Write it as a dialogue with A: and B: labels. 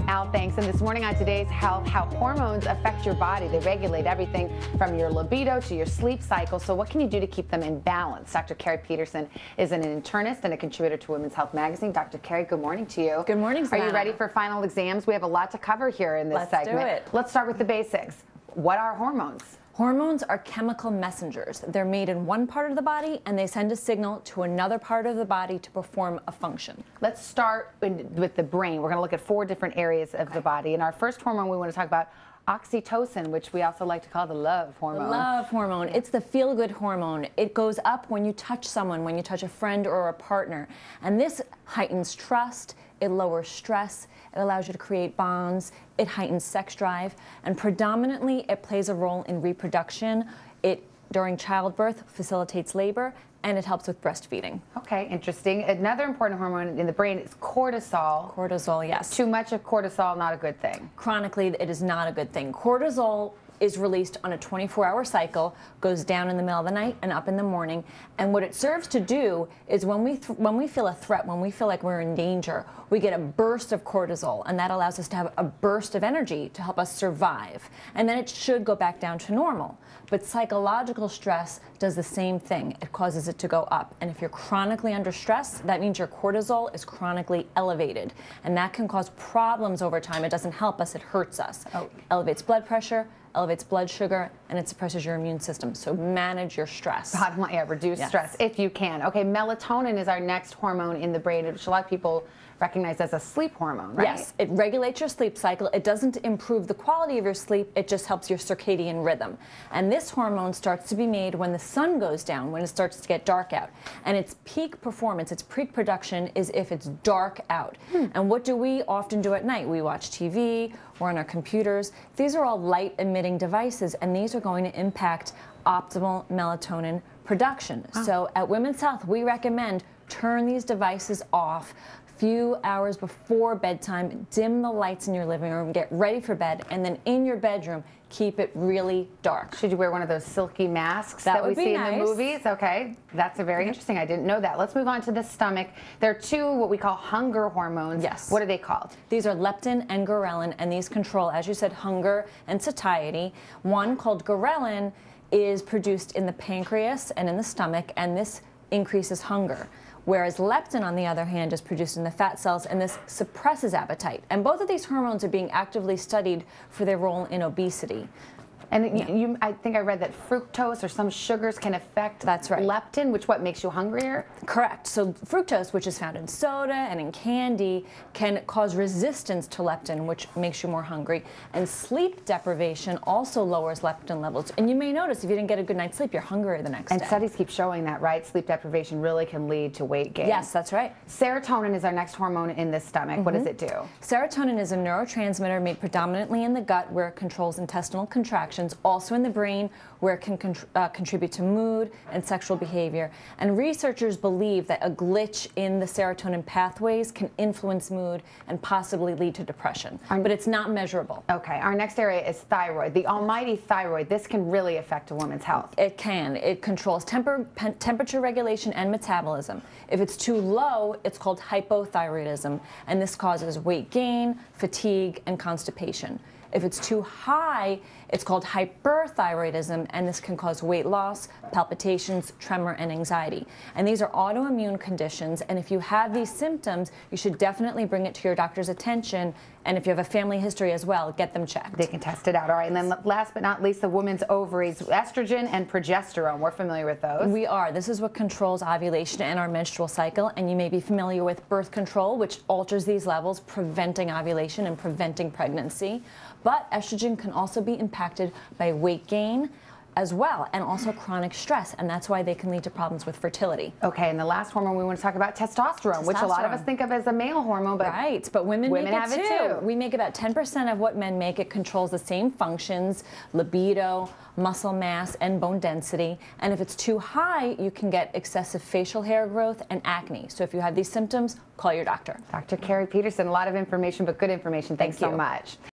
A: Al, thanks. And this morning on Today's Health, how hormones affect your body. They regulate everything from your libido to your sleep cycle. So what can you do to keep them in balance? Dr. Keri Peterson is an internist and a contributor to Women's Health magazine. Dr. Keri, good morning to you.
B: Good morning, Savannah.
A: Are you ready for final exams? We have a lot to cover here in this segment.
B: Let's do it.
A: Let's start with the basics. What are hormones?
B: Hormones are chemical messengers. They're made in one part of the body and they send a signal to another part of the body to perform a function.
A: Let's start with the brain. We're going to look at 4 different areas of the body. And our first hormone we want to talk about, oxytocin, which we also like to call the love hormone.
B: The love hormone. It's the feel-good hormone. It goes up when you touch someone, when you touch a friend or a partner. And this heightens trust, it lowers stress, it allows you to create bonds, it heightens sex drive, and predominantly it plays a role in reproduction. It, during childbirth, facilitates labor, and it helps with breastfeeding.
A: Okay, interesting. Another important hormone in the brain is cortisol.
B: Cortisol, yes.
A: Too much of cortisol, not a good thing.
B: Chronically, it is not a good thing. Cortisol is released on a 24-hour cycle, goes down in the middle of the night and up in the morning. And what it serves to do is when we feel a threat, when we feel like we're in danger, we get a burst of cortisol, and that allows us to have a burst of energy to help us survive. And then it should go back down to normal. But psychological stress does the same thing. It causes it to go up. And if you're chronically under stress, that means your cortisol is chronically elevated. And that can cause problems over time. It doesn't help us, it hurts us.
A: Oh.
B: Elevates blood pressure, elevates blood sugar, and it suppresses your immune system. So manage your stress.
A: Bottom line, yeah, reduce stress if you can. Okay, melatonin is our next hormone in the brain, which a lot of people recognize as a sleep hormone, right?
B: Yes, it regulates your sleep cycle. It doesn't improve the quality of your sleep, it just helps your circadian rhythm. And this hormone starts to be made when the sun goes down, when it starts to get dark out. And its peak performance, its peak production is if it's dark out. And what do we often do at night? We watch TV, we're on our computers. These are all light emitting devices, and these are going to impact optimal melatonin production. So at Women's Health, we recommend turn these devices off few hours before bedtime, dim the lights in your living room, get ready for bed, and then in your bedroom, keep it really dark.
A: Should you wear one of those silky masks that we see in the movies? Okay, that's a very interesting. I didn't know that. Let's move on to the stomach. There are 2 what we call hunger hormones.
B: Yes.
A: What are they called?
B: These are leptin and ghrelin, and these control, as you said, hunger and satiety. One called ghrelin is produced in the pancreas and in the stomach, and this increases hunger. Whereas leptin, on the other hand, is produced in the fat cells, and this suppresses appetite. And both of these hormones are being actively studied for their role in obesity.
A: And I think I read that fructose or some sugars can affect leptin, which makes you hungrier?
B: Correct. So fructose, which is found in soda and in candy, can cause resistance to leptin, which makes you more hungry. And sleep deprivation also lowers leptin levels. And you may notice if you didn't get a good night's sleep, you're hungrier the next day.
A: And studies keep showing that, right? Sleep deprivation really can lead to weight gain.
B: Yes, that's right.
A: Serotonin is our next hormone in the stomach. What does it do?
B: Serotonin is a neurotransmitter made predominantly in the gut, where it controls intestinal contractions, also in the brain, where it can contribute to mood and sexual behavior. And researchers believe that a glitch in the serotonin pathways can influence mood and possibly lead to depression. But it's not measurable.
A: Okay, our next area is thyroid. The almighty thyroid. This can really affect a woman's health.
B: It can. It controls temperature regulation and metabolism. If it's too low, it's called hypothyroidism, and this causes weight gain, fatigue, and constipation. If it's too high, it's called hyperthyroidism, and this can cause weight loss, palpitations, tremor, and anxiety. And these are autoimmune conditions, and if you have these symptoms, you should definitely bring it to your doctor's attention, and if you have a family history as well, get them checked.
A: They can test it out. All right, and then last but not least, the woman's ovaries, estrogen and progesterone. We're familiar with those.
B: We are. This is what controls ovulation and our menstrual cycle, and you may be familiar with birth control, which alters these levels, preventing ovulation and preventing pregnancy. But estrogen can also be impacted by weight gain as well, and also chronic stress, and that's why they can lead to problems with fertility.
A: Okay, and the last hormone we want to talk about, testosterone, which a lot of us think of as a male hormone, but
B: but women
A: have it too.
B: We make about 10% of what men make. It controls the same functions: libido, muscle mass, and bone density. And if it's too high, you can get excessive facial hair growth and acne. So if you have these symptoms, call your doctor.
A: Dr. Keri Peterson, a lot of information, but good information. Thanks so much.